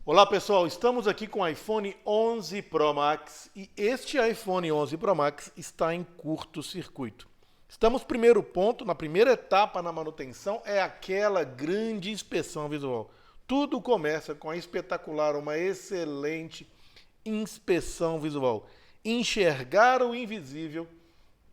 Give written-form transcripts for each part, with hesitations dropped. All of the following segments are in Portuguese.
Olá pessoal, estamos aqui com o iPhone 11 Pro Max e este iPhone 11 Pro Max está em curto-circuito. Estamos primeiro ponto, na primeira etapa na manutenção, é aquela grande inspeção visual. Tudo começa com a espetacular, uma excelente inspeção visual. Enxergar o invisível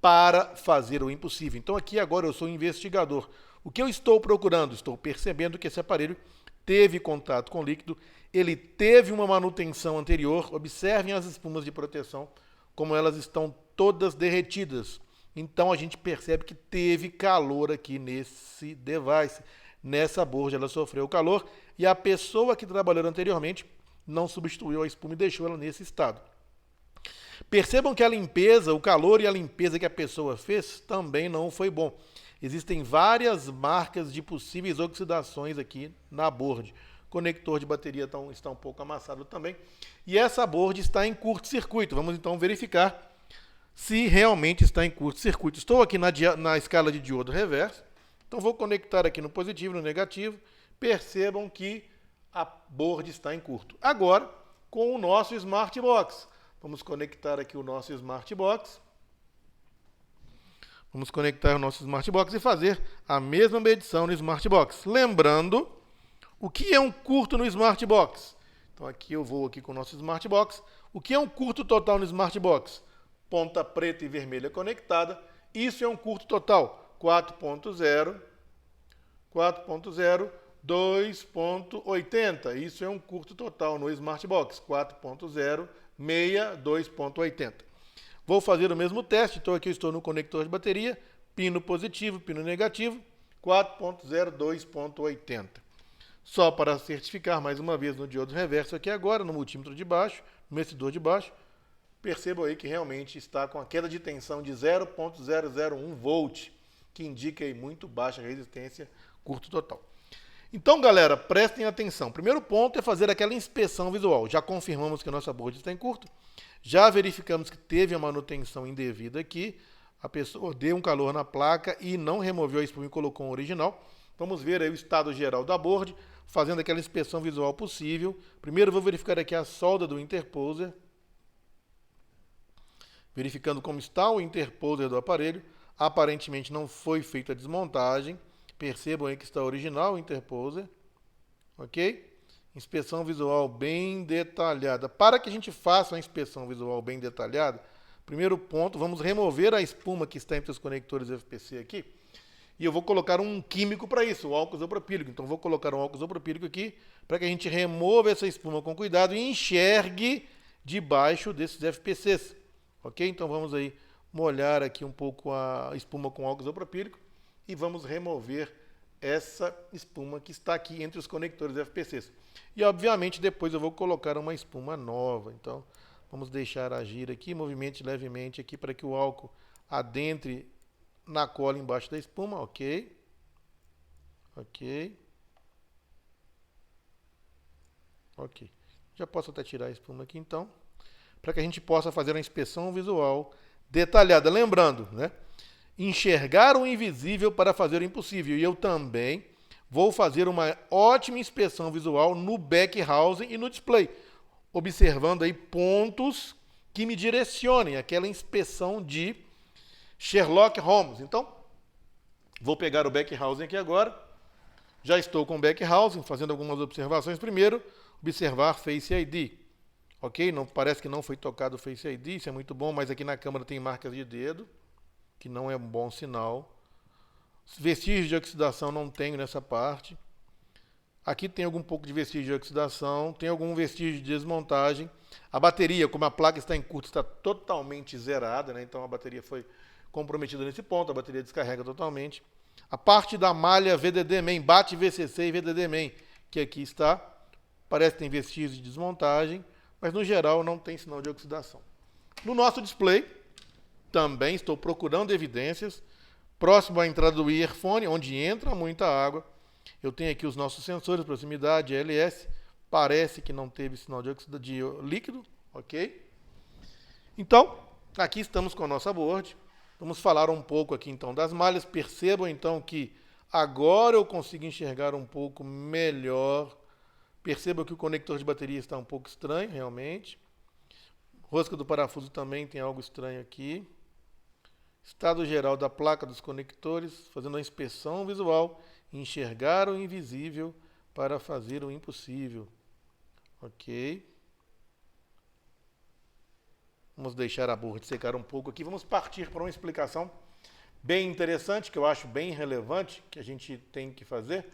para fazer o impossível. Então aqui agora eu sou investigador. O que eu estou procurando? Estou percebendo que esse aparelho teve contato com líquido, ele teve uma manutenção anterior. Observem as espumas de proteção, como elas estão todas derretidas. Então a gente percebe que teve calor aqui nesse device, nessa board ela sofreu calor e a pessoa que trabalhou anteriormente não substituiu a espuma e deixou ela nesse estado. Percebam que a limpeza, o calor e a limpeza que a pessoa fez também não foi bom. Existem várias marcas de possíveis oxidações aqui na board. O conector de bateria está um pouco amassado também. E essa board está em curto-circuito. Vamos então verificar se realmente está em curto-circuito. Estou aqui na escala de diodo reverso. Então vou conectar aqui no positivo e no negativo. Percebam que a board está em curto. Agora, com o nosso Smart Box. Vamos conectar aqui o nosso Smart Box. Vamos conectar o nosso Smart Box e fazer a mesma medição no Smart Box. Lembrando, o que é um curto no Smart Box? Então aqui eu vou aqui com o nosso Smart Box. O que é um curto total no Smart Box? Ponta preta e vermelha conectada. Isso é um curto total. 4.0, 4.0, 2.80. Isso é um curto total no Smart Box. 4.0, 6, 2.80. Vou fazer o mesmo teste, então aqui eu estou no conector de bateria, pino positivo, pino negativo, 4.0, 2.80. Só para certificar mais uma vez no diodo reverso aqui agora, no multímetro de baixo, no medidor de baixo, percebam aí que realmente está com a queda de tensão de 0.001 volt, que indica aí muito baixa resistência curto total. Então, galera, prestem atenção. Primeiro ponto é fazer aquela inspeção visual. Já confirmamos que a nossa board está em curto. Já verificamos que teve a manutenção indevida aqui. A pessoa deu um calor na placa e não removeu a espuma e colocou o original. Vamos ver aí o estado geral da board, fazendo aquela inspeção visual possível. Primeiro vou verificar aqui a solda do interposer. Verificando como está o interposer do aparelho. Aparentemente não foi feita a desmontagem. Percebam aí que está original o interposer. Ok? Inspeção visual bem detalhada. Para que a gente faça uma inspeção visual bem detalhada, primeiro ponto, vamos remover a espuma que está entre os conectores FPC aqui. E eu vou colocar um químico para isso, o álcool isopropílico. Então vou colocar um álcool isopropílico aqui para que a gente remova essa espuma com cuidado e enxergue debaixo desses FPCs. Ok? Então vamos aí molhar aqui um pouco a espuma com álcool isopropílico e vamos remover essa espuma que está aqui entre os conectores FPCs. E obviamente depois eu vou colocar uma espuma nova. Então vamos deixar agir aqui, movimente levemente aqui para que o álcool adentre na cola embaixo da espuma. Ok. Ok. Ok. Já posso até tirar a espuma aqui então, para que a gente possa fazer uma inspeção visual detalhada. Lembrando, né? Enxergar o invisível para fazer o impossível. E eu também vou fazer uma ótima inspeção visual no back housing e no display, observando aí pontos que me direcionem, aquela inspeção de Sherlock Holmes. Então, vou pegar o back housing aqui agora. Já estou com o back housing, fazendo algumas observações. Primeiro, observar Face ID. Ok? Não, parece que não foi tocado o Face ID, isso é muito bom, mas aqui na câmera tem marcas de dedo, que não é um bom sinal. Vestígios de oxidação não tenho nessa parte. Aqui tem algum pouco de vestígio de oxidação, tem algum vestígio de desmontagem. A bateria, como a placa está em curto, está totalmente zerada, né? Então a bateria foi comprometida nesse ponto, a bateria descarrega totalmente. A parte da malha VDD main, bate VCC e VDD main, que aqui está, parece que tem vestígios de desmontagem, mas no geral não tem sinal de oxidação. No nosso display, também estou procurando evidências. Próximo à entrada do earphone, onde entra muita água, eu tenho aqui os nossos sensores de proximidade, LS. Parece que não teve sinal de líquido, ok? Então, aqui estamos com a nossa board. Vamos falar um pouco aqui então das malhas. Percebam então que agora eu consigo enxergar um pouco melhor Perceba que o conector de bateria está um pouco estranho, realmente. Rosca do parafuso também tem algo estranho aqui. Estado geral da placa dos conectores, fazendo a inspeção visual, enxergar o invisível para fazer o impossível. Ok. Vamos deixar a board secar um pouco aqui. Vamos partir para uma explicação bem interessante, que eu acho bem relevante, que a gente tem que fazer.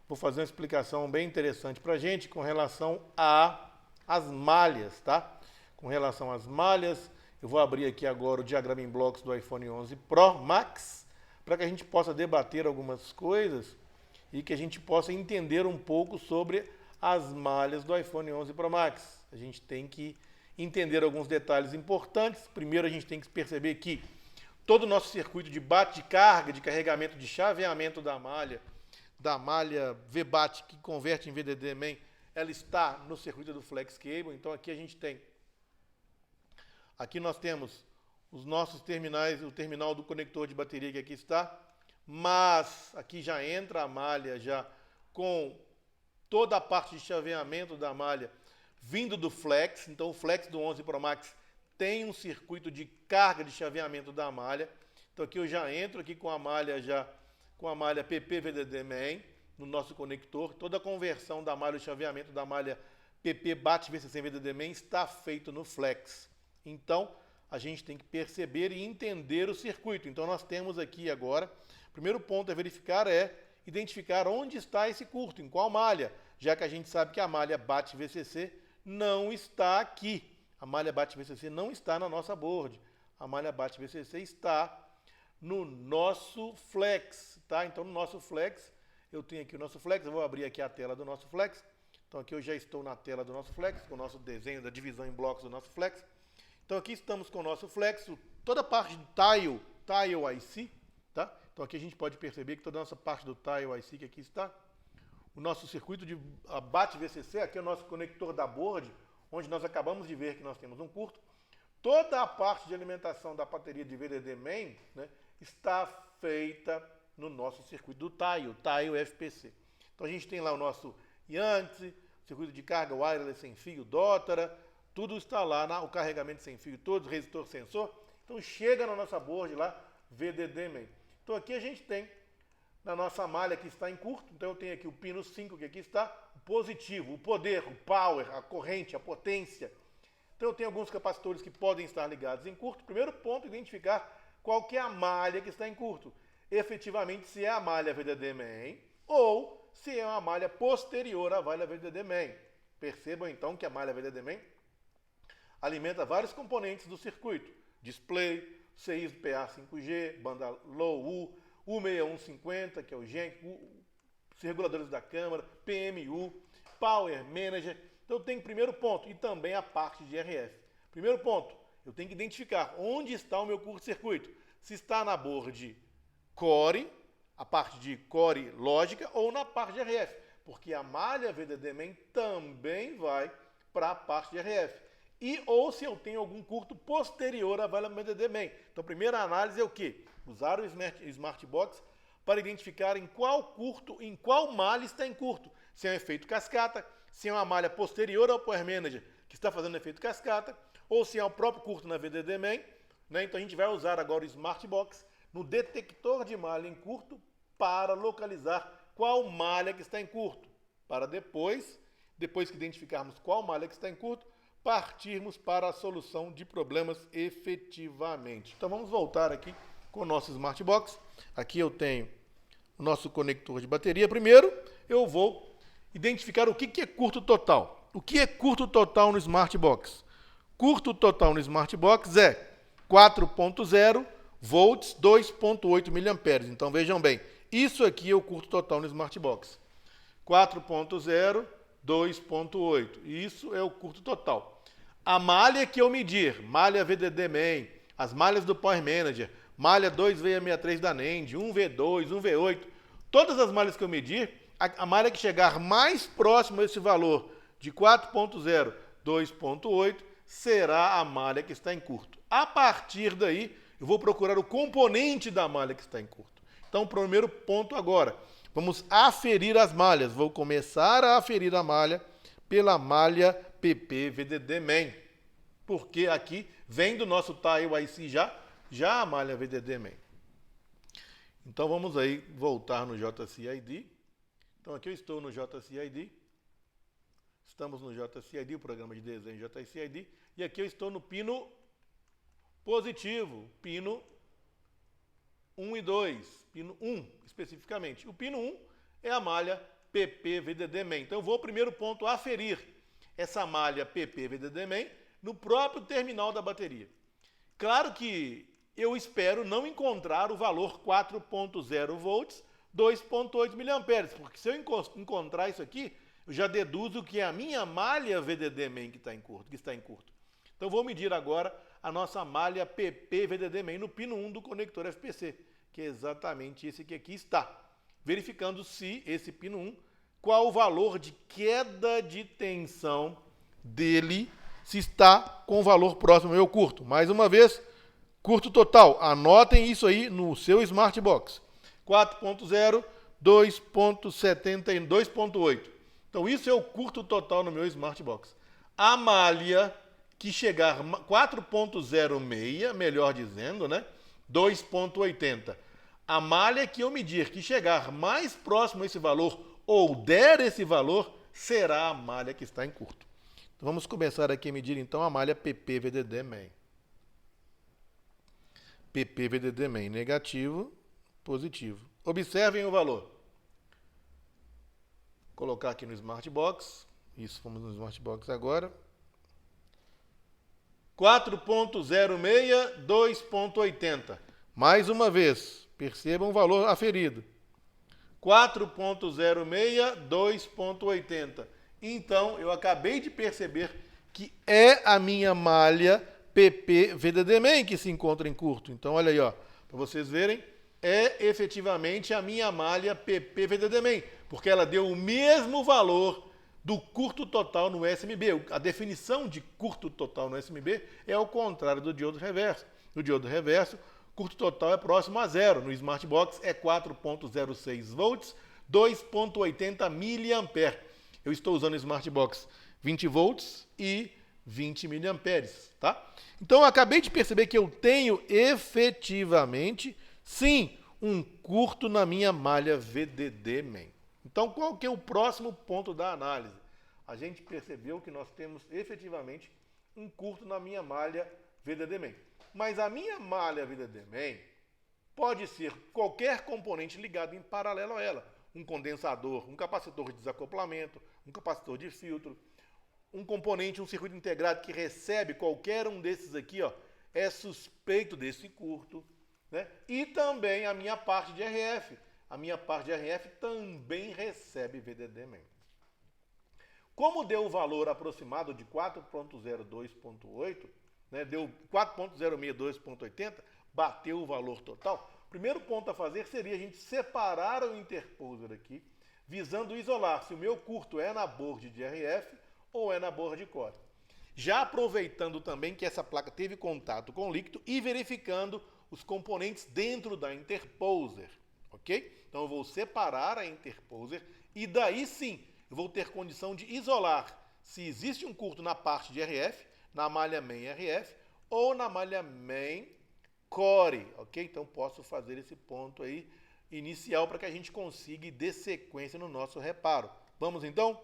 Vou fazer uma explicação bem interessante para a gente com relação às malhas, tá? Com relação às malhas, eu vou abrir aqui agora o diagrama em blocos do iPhone 11 Pro Max, para que a gente possa debater algumas coisas e que a gente possa entender um pouco sobre as malhas do iPhone 11 Pro Max. A gente tem que entender alguns detalhes importantes. Primeiro, a gente tem que perceber que todo o nosso circuito de bate de carga, de carregamento, de chaveamento da malha VBAT, que converte em VDD-MAN, ela está no circuito do Flex Cable. Então aqui nós temos os nossos terminais, o terminal do conector de bateria que aqui está, mas aqui já entra a malha já com toda a parte de chaveamento da malha vindo do Flex. Então o Flex do 11 Pro Max tem um circuito de carga de chaveamento da malha. Então aqui eu já entro aqui com a malha PP VDD-MAN no nosso conector. Toda a conversão da malha, o chaveamento da malha PP BAT VCC VDD-MAN está feito no Flex. Então a gente tem que perceber e entender o circuito. Então nós temos aqui agora, o primeiro ponto a verificar é identificar onde está esse curto, em qual malha, já que a gente sabe que a malha BAT VCC não está aqui. A malha BAT VCC não está na nossa board. A malha BAT VCC está no nosso Flex, tá? Então, no nosso Flex, eu tenho aqui o nosso Flex, eu vou abrir aqui a tela do nosso Flex. Então, aqui eu já estou na tela do nosso Flex, com o nosso desenho da divisão em blocos do nosso Flex. Então, aqui estamos com o nosso Flex, toda a parte do Tile IC, tá? Então, aqui a gente pode perceber que toda a nossa parte do Tile IC que aqui está. O nosso circuito de BAT VCC, aqui é o nosso conector da board, onde nós acabamos de ver que nós temos um curto. Toda a parte de alimentação da bateria de VDD-MAN, né, está feita no nosso circuito do Tile FPC. Então a gente tem lá o nosso Yankees, circuito de carga wireless sem fio, Dotara, tudo está lá, o carregamento sem fio, todos, resistor, sensor. Então chega na nossa board lá, VDD-MAN. Então aqui a gente tem na nossa malha que está em curto, então eu tenho aqui o pino 5 que aqui está, o positivo, o poder, o power, a corrente, a potência. Então eu tenho alguns capacitores que podem estar ligados em curto. Primeiro ponto, identificar qual que é a malha que está em curto. Efetivamente, se é a malha VDD-MAN ou se é uma malha posterior à malha VDD-MAN. Percebam então que a malha VDD-MAN alimenta vários componentes do circuito. Display, CI PA 5G, banda Low U, U6150, que é o GEN, os reguladores da câmara, PMU, Power Manager. Então eu tenho primeiro ponto e também a parte de RF. Primeiro ponto, eu tenho que identificar onde está o meu curto-circuito. Se está na board Core, a parte de Core lógica, ou na parte de RF, porque a malha VDD-MAN também vai para a parte de RF. Ou se eu tenho algum curto posterior à malha VDD-MAN. Então a primeira análise é o quê? Usar o Smart Box para identificar em qual curto, em qual malha está em curto. Se é um efeito cascata, se é uma malha posterior ao Power Manager que está fazendo efeito cascata, ou se é o próprio curto na VDD-MAN, né? Então a gente vai usar agora o Smart Box no detector de malha em curto para localizar qual malha que está em curto. Para depois que identificarmos qual malha que está em curto, partirmos para a solução de problemas efetivamente. Então vamos voltar aqui com o nosso Smart Box. Aqui eu tenho o nosso conector de bateria. Primeiro, eu vou identificar o que é curto total. O que é curto total no Smart Box? Curto total no Smart Box é 4.0 volts, 2.8 mA. Então vejam bem, isso aqui é o curto total no Smart Box. 4.0, 2.8. Isso é o curto total. A malha que eu medir, malha VDD-MAN, as malhas do Power Manager, malha 2V63 da NEND, 1V2, 1V8, todas as malhas que eu medir, a malha que chegar mais próximo a esse valor de 4.0, 2.8, será a malha que está em curto. A partir daí, eu vou procurar o componente da malha que está em curto. Então, primeiro ponto agora, vamos aferir as malhas. Vou começar a aferir a malha pela malha PP VDD main. Porque aqui vem do nosso tile IC já a malha VDD main. Então vamos aí voltar no JCID. Então aqui eu estou no JCID. Estamos no JCID, o programa de desenho JCID. E aqui eu estou no pino positivo, pino 1 e 2, pino 1 especificamente. O pino 1 é a malha PP VDD main. Então eu vou primeiro ponto aferir essa malha PP VDD main no próprio terminal da bateria. Claro que eu espero não encontrar o valor 4.0 volts, 2.8 mA, porque se eu encontrar isso aqui, eu já deduzo que é a minha malha VDD main que está em curto. Então vou medir agora a nossa malha PP VDD main no pino 1 do conector FPC, que é exatamente esse que aqui está. Verificando se esse pino 1, qual o valor de queda de tensão dele, se está com o valor próximo ao meu curto. Mais uma vez, curto total. Anotem isso aí no seu Smartbox. 4.0, 2.70 2.8. Então isso é o curto total no meu Smartbox. A malha que chegar 4.06, melhor dizendo, né? 2.80. A malha que eu medir que chegar mais próximo a esse valor ou der esse valor, será a malha que está em curto. Então, vamos começar aqui a medir então a malha PP VDD main. PP VDD main negativo, positivo. Observem o valor. Vou colocar aqui no Smartbox. Isso, vamos no Smartbox agora. 4.06, 2.80. Mais uma vez, percebam o valor aferido. 4.06, 2.80. Então, eu acabei de perceber que é a minha malha PP VDD main que se encontra em curto. Então, olha aí, ó, para vocês verem, é efetivamente a minha malha PP VDD main, porque ela deu o mesmo valor do curto total no SMB. A definição de curto total no SMB é ao contrário do diodo reverso. No diodo reverso, curto total é próximo a zero. No Smartbox é 4.06 volts, 2.80 mA. Eu estou usando o Smartbox 20 volts e 20 mA, tá? Então eu acabei de perceber que eu tenho efetivamente, sim, um curto na minha malha VDD main. Então qual que é o próximo ponto da análise? A gente percebeu que nós temos efetivamente um curto na minha malha VDD main. Mas a minha malha VDD main pode ser qualquer componente ligado em paralelo a ela. Um condensador, um capacitor de desacoplamento, um capacitor de filtro, um componente, um circuito integrado que recebe qualquer um desses aqui, ó, é suspeito desse curto, né? E também a minha parte de RF. A minha parte de RF também recebe VDD main. Como deu o valor aproximado de 4.02.8, né, deu 4.062.80, bateu o valor total, o primeiro ponto a fazer seria a gente separar o interposer aqui, visando isolar se o meu curto é na board de RF ou é na board core. Já aproveitando também que essa placa teve contato com o líquido e verificando os componentes dentro da interposer, ok? Então eu vou separar a interposer e daí sim eu vou ter condição de isolar se existe um curto na parte de RF, na malha main RF ou na malha main core, ok? Então posso fazer esse ponto aí inicial para que a gente consiga ir de sequência no nosso reparo. Vamos então?